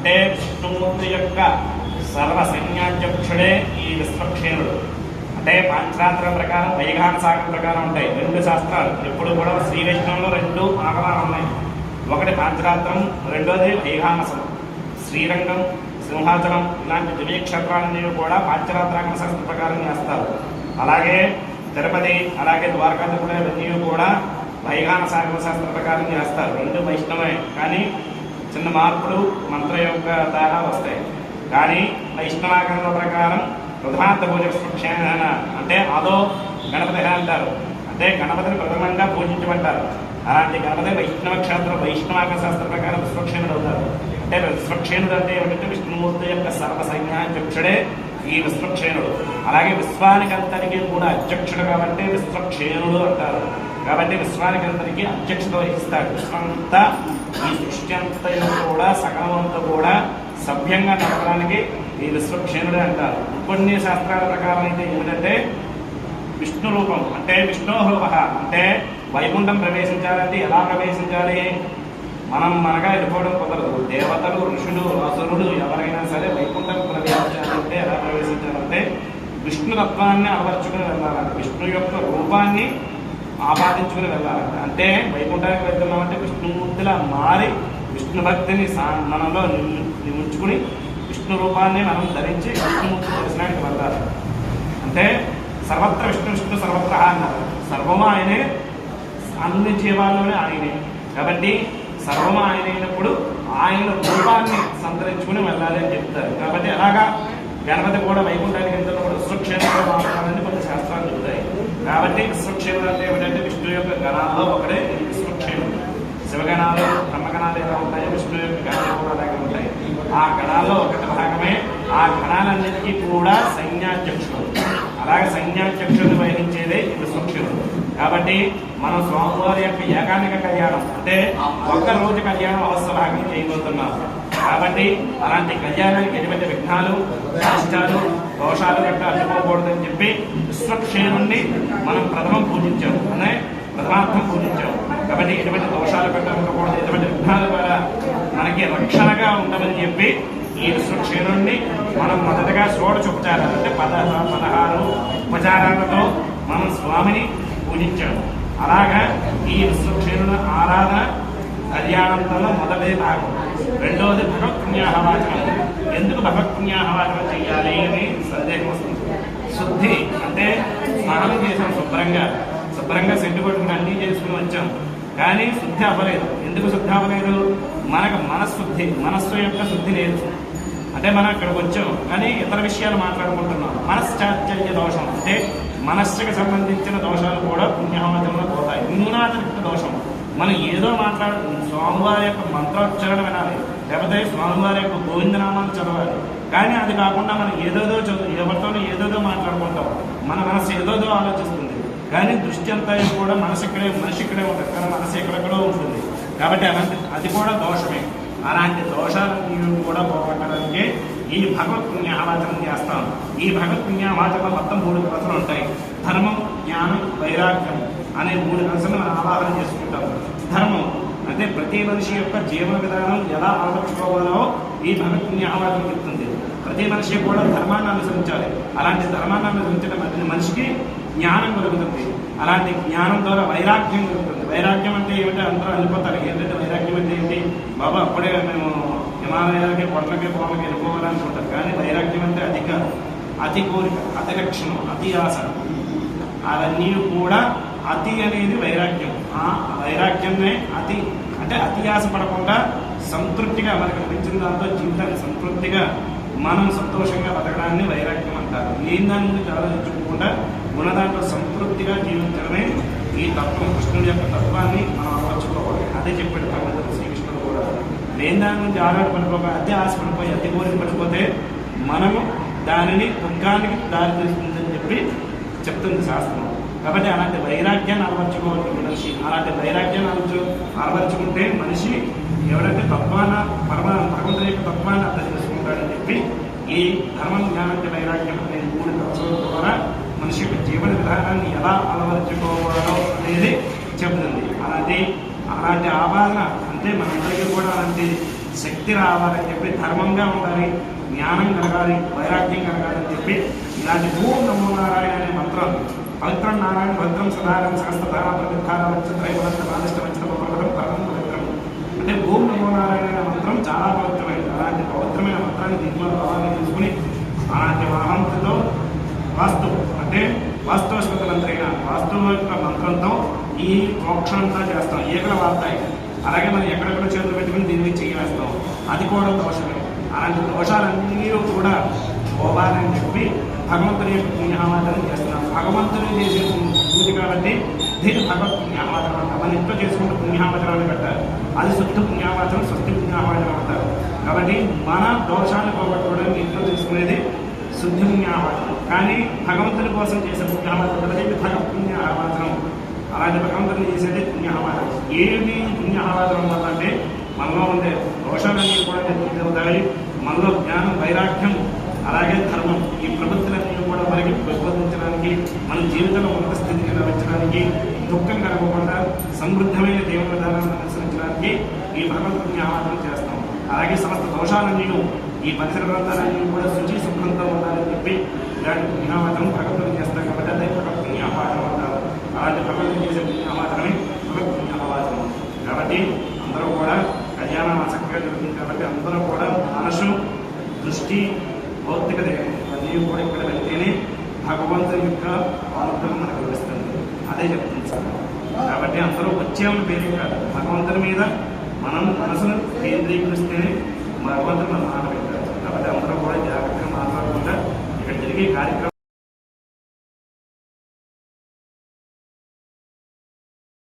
అంటే విష్ణుమూర్తి యొక్క సర్వ సైన్యాధ్యక్షుడే ఈ విశ్వక్షేణుడు. అంటే పాంచరాత్ర ప్రకారం వైఘాన సాగర ప్రకారం ఉంటాయి రెండు శాస్త్రాలు. ఎప్పుడు కూడా శ్రీ వైష్ణవంలో రెండు ఆగమాలు ఉన్నాయి. ఒకటి పాంచరాత్రం, రెండోది వైఘానసం. శ్రీరంగం, సింహాచలం ఇలాంటి దివ్యక్షేత్రాలన్నీ కూడా పాంచరాత్రాగమ శాస్త్ర ప్రకారం చేస్తారు. అలాగే తిరుపతి, అలాగే ద్వారకాధిపతి ఇవన్నీ కూడా వైఘాన సాగర శాస్త్ర ప్రకారం చేస్తారు. రెండు వైష్ణవే, కానీ చిన్న మార్పులు మంత్ర యొక్క తేడా వస్తాయి. కానీ వైష్ణవాగమ ప్రకారం ప్రధాన పూజ విశ్వక్షేణ అంటే అదో గణపతి అంటారు. అంటే గణపతిని ప్రథమంగా పూజించమంటారు. అలాంటి గణపతి వైష్ణవ క్షేత్రం వైష్ణవాగమ శాస్త్ర ప్రకారం విశ్వక్షేణుడు అవుతారు. అంటే విశ్వక్షేణుడు అంటే ఏమిటంటే విష్ణుమూర్తి యొక్క సర్వ సైన్యాధ్యక్షుడే ఈ విశ్వక్షేణుడు. అలాగే విశ్వానికంతరికి కూడా అధ్యక్షుడు కాబట్టి విశ్వక్షేణుడు అంటారు. కాబట్టి విశ్వానికంతరికి అధ్యక్షత వహిస్తాడు. విశ్వంతా ఈ సృష్టి అంతా కూడా సకలమంతా కూడా సభ్యంగా నడపడానికి ఈ విశ్వక్షేణుడే అంటారు. కొన్ని శాస్త్రాల ప్రకారం అయితే ఏమిటంటే విష్ణు రూపం అంటే విష్ణోహోహ అంటే వైకుంఠం ప్రవేశించాలంటే ఎలా ప్రవేశించాలి? మనం మనగా వెళ్ళిపోవడం కుదరదు. దేవతలు, ఋషులు, అసురులు ఎవరైనా సరే వైకుంఠం ప్రవేశించాలంటే ఎలా ప్రవేశించాలంటే విష్ణు తత్వాన్ని అలవర్చుకుని వెళ్ళాలంటే విష్ణు యొక్క రూపాన్ని ఆపాదించుకుని వెళ్ళాలంట. అంటే వైకుంఠానికి వెళ్తున్నామంటే విష్ణుమూర్తిలా మారి విష్ణు భక్తిని మనలో ఉంచుకుని విష్ణు రూపాన్ని మనం ధరించి విష్ణుమూర్తి దర్శనానికి వెళ్ళాలి. అంటే సర్వత్ర విష్ణు విష్ణు సర్వత్ర అన్నారు. సర్వము ఆయనే, అన్ని జీవాల్లోనే ఆయనే. కాబట్టి సర్వము ఆయన అయినప్పుడు ఆయన రూపాన్ని సంతరించుకుని వెళ్ళాలి అని చెప్తారు. కాబట్టి అలాగా గణపతి కూడా వైకుంఠానికి వెళ్తున్నప్పుడు విశ్వక్షేణుడు మాట్లాడాలని కొన్ని శాస్త్రాలు చెప్తాయి. కాబట్టి విశ్వక్షేణుడు అంటే ఏమిటంటే విష్ణు యొక్క గణాల్లో ఒకడే విశ్వక్షేణుడు. శివగణాలు, బ్రహ్మగణాలు ఎలా ఉంటాయో విష్ణు యొక్క గణాలు కూడా అలాగే ఉంటాయి. ఆ గణాల్లో ఒకటి భాగమే ఆ గణాలన్నిటికీ కూడా సైన్యాధ్యక్షుడు. అలాగే సైన్యాధ్యక్షుడిని వహించేదే విశ్వక్షేణుడు. కాబట్టి మనం స్వామివారి యొక్క ఏకానిక కళ్యాణం అంటే ఒక్క రోజు కళ్యాణం అవసరాన్ని చేయబోతున్నాం. కాబట్టి అలాంటి కళ్యాణానికి ఎటువంటి విఘ్నాలు, కష్టాలు, దోషాలు గట్ట అందుకోకూడదని చెప్పి విశ్వక్షేణుణ్ణి మనం ప్రథమం పూజించాము అనే ప్రథమార్థం పూజించాము. కాబట్టి ఎటువంటి దోషాలు గట్ట ఉండకూడదు, ఎటువంటి విఘ్నాలు కూడా మనకి రక్షణగా ఉండమని చెప్పి ఈ విశ్వక్షేణుణ్ణి మనం మొదటగా షోడశోపచారాలు అంటే 16 ఉపచారాలతో మనం స్వామిని పూజించాము. అలాగా ఈ విశ్వక్షేణుల ఆరాధన కళ్యాణంలో మొదటి భాగం. రెండవది భగవత్పుణ్యాహవాచనం. ఎందుకు భగవత్పుణ్యాహవాచనం చేయాలి అని సందేహం వస్తుంది. శుద్ధి అంటే స్నానం చేసాం, శుభ్రంగా సెంటు కొట్టుకుని అన్నీ చేసుకుని వచ్చాం, కానీ శుద్ధి అవ్వలేదు. ఎందుకు శుద్ధి అవ్వలేదు? మనకు మనస్సు యొక్క శుద్ధి లేదు. అంటే మనం ఇక్కడికి వచ్చాం కానీ ఇతర విషయాలు మాట్లాడుకుంటున్నాం. మనశ్చాచల్య దోషం అంటే మనస్సుకి సంబంధించిన దోషాలు కూడా పుణ్యహోమతంలో పోతాయి. న్యూనాతిరిక్త దోషం మనం ఏదో స్వామివారి యొక్క మంత్రోచ్చరణ వినాలి, లేకపోతే స్వామివారి యొక్క గోవిందనామాలు చదవాలి. కానీ అది కాకుండా మనం ఎవరితోనో ఏదోదో మాట్లాడుకుంటాం. మన మనసు ఏదోదో ఆలోచిస్తుంది, కానీ దృష్టి అంతా కూడా మనిషి ఇక్కడే ఉంటుంది, కానీ మనసు ఎక్కడెక్కడో ఉంటుంది. కాబట్టి అది కూడా దోషమే. అలాంటి దోషాలను కూడా పోగొట్టడానికి ఈ భగవత్ పుణ్యాహవాచనం చేస్తాం. ఈ భగవత్ పుణ్యాహవాచనం మొత్తం 3 దశలు ఉంటాయి. ధర్మం, జ్ఞానం, వైరాగ్యం అనే 3 దశలు మనం ఆవాహన చేసుకుంటాం. ధర్మం అంటే ప్రతి మనిషి యొక్క జీవన విధానం ఎలా అలవర్చుకోవాలో ఈ భగవత్ పుణ్యాహవాచనం చెప్తుంది. ప్రతి మనిషి కూడా ధర్మాన్ని అనుసరించాలి. అలాంటి ధర్మాన్ని అనుసరించడం మనిషికి జ్ఞానం కలుగుతుంది. అలాంటి జ్ఞానం ద్వారా వైరాగ్యం కలుగుతుంది. వైరాగ్యం అంటే ఏమిటి? అందరూ అనిపోతారు ఏంటంటే వైరాగ్యం అంటే ఏంటి బాబా, అప్పుడే మేము హిమాలయాలకి, కొండలకి, కోళ్ళకి వెళ్ళిపోవాలనుకుంటారు. కానీ వైరాగ్యం అంటే అతి కోరిక, అతి లక్షణం, అతి ఆశ, అవన్నీ కూడా అతి అనేది వైరాగ్యం. ఆ వైరాగ్యమే అతి అంటే అతి ఆశ పడకుండా సంతృప్తిగా మనకు అనిపించిన దాంతో జీవితాన్ని సంతృప్తిగా మనం సంతోషంగా బతకడాన్ని వైరాగ్యం అంటారు. లేని దాని గురించి ఆలోచించుకోకుండా ఉన్న దాంట్లో సంతృప్తిగా జీవించడమే ఈ తత్వం. కృష్ణుడి యొక్క తత్వాన్ని మనం అలవర్చుకోవాలి. అదే చెప్పాడు భగవంతుడు శ్రీకృష్ణుడు కూడా. లేని దాని గురించి ఆరాటపడిపోయి అతి ఆశపడిపోయి అతి కోరిక పడిపోతే మనము దానిని దుఃఖానికి దారి తీస్తుందని చెప్పి చెప్తుంది శాస్త్రం. కాబట్టి అలాంటి వైరాగ్యాన్ని అలవర్చుకోవాలి మనిషి. అలాంటి వైరాగ్యాన్ని అలవర్చుకుంటే మనిషి ఎవరైతే భగవంతుడి యొక్క తత్వాన్ని అర్థం చేసుకుంటాడని చెప్పి ఈ ధర్మం, జ్ఞానం, వైరాగ్యం అనే 3 దశల ద్వారా మనిషి యొక్క జీవన విధానాన్ని ఎలా అలవర్చుకోవాలో అనేది చెబుతుంది. అలాంటి ఆవాహన అంటే మనందరికీ కూడా అలాంటి శక్తి రావాలని చెప్పి, ధర్మంగా ఉండాలి, జ్ఞానం కలగాలి, వైరాగ్యం కలగాలని చెప్పి ఇలాంటి ఓం నమో నారాయణ అనే మంత్రం, పవిత్రం నారాయణ భద్రం సదారం సహస్రధార ప్రతిధార వచ్చత్రైవంత బాధిష్ట వచ్చిన పర్వతం పరమం పవిత్రం అంటే ఓం నమో నారాయణ అనే మంత్రం చాలా పవిత్రమైనది. అలాంటి పవిత్రమైన మంత్రాన్ని దిగుమల భావాన్ని తీసుకుని అలాంటి మహంతుతో వాస్తు అంటే వాస్తవస్పత మంత్రైన వాస్తువు యొక్క మంత్రంతో ఈ మోక్షంతా చేస్తాం. ఏకల వార్తాయి అలాగే మనం ఎక్కడెక్కడ చేతులు పెట్టుకుని దీన్ని చేయవేస్తాం, అది కూడా దోషమే. అలాంటి దోషాలన్నీ కూడా పోవాలని చెప్పి భగవంతుని యొక్క పుణ్యావాదనం చేస్తున్నాం. భగవంతుని చేసే పూజ కాబట్టి దీన్ని భగవత్ పుణ్యావాదనం అంటారు. మన ఇంట్లో చేసుకుంటే పుణ్యావాదనాన్ని పెట్టారు, అది శుద్ధ పుణ్యావాదనం, స్వస్తి పుణ్యావాదనం అంటారు. కాబట్టి మన దోషాన్ని పోగొట్టుకోవడానికి ఇంట్లో తీసుకునేది శుద్ధి పుణ్యావాదనం. కానీ భగవంతుని కోసం చేసే పుణ్యావాదనం అనేది భగవత్ పుణ్యావాదనం. అలాంటి భగవంతుని చేసేది పుణ్యావాదనం. ఏమి పుణ్యావాదనం వల్ల అంటే మనలో ఉండే దోషాలన్నీ కూడా నివృత్తి అవుతాయి. మనలో జ్ఞానం, వైరాగ్యం, అలాగే ధర్మం, ఈ ప్రవృత్తులన్నీ కూడా మనకి పెంపొందించడానికి, మన జీవితంలో ఉన్నత స్థితికి లభించడానికి, దుఃఖం కలగకుండా సమృద్ధమైన దేవుని విధానాలను అనుసరించడానికి ఈ భగవత్ పుణ్యావాదనం చేస్తాం. అలాగే సమస్త దోషాలన్నీ ఈ పరిసర ప్రాంతాలన్నీ కూడా శుచి శుభ్రంతో ఉండాలని చెప్పి ఇలాంటి పుణ్యావాదనం భగవంతుని చేస్తాం. కాబట్టి అదే భగవత్ పుణ్యావాదనం అంటారు. అలాంటి భగవంతుని చేసే పుణ్యావాదనమే భగవత్ పుణ్యావాదనం. కాబట్టి అందరూ కూడా కళ్యాణం ఆసక్తిగా జరుగుతుంది. కాబట్టి అందరూ కూడా మనసు, దృష్టి, భౌతిక దేహం అన్నీ కూడా ఇక్కడ వెళ్తేనే భగవంతుని యొక్క అనుగ్రహం మనకు లభిస్తుంది. అదే చెప్తుంది సార్. కాబట్టి అందరూ వచ్చేమని పేరే కాదు, భగవంతుని మీద మనం మనసును కేంద్రీకరిస్తేనే భగవంతుని మనం మాట పెట్టారు. కాబట్టి అందరూ కూడా జాగ్రత్తగా మాట్లాడకుండా ఇక్కడ జరిగే కార్యక్రమం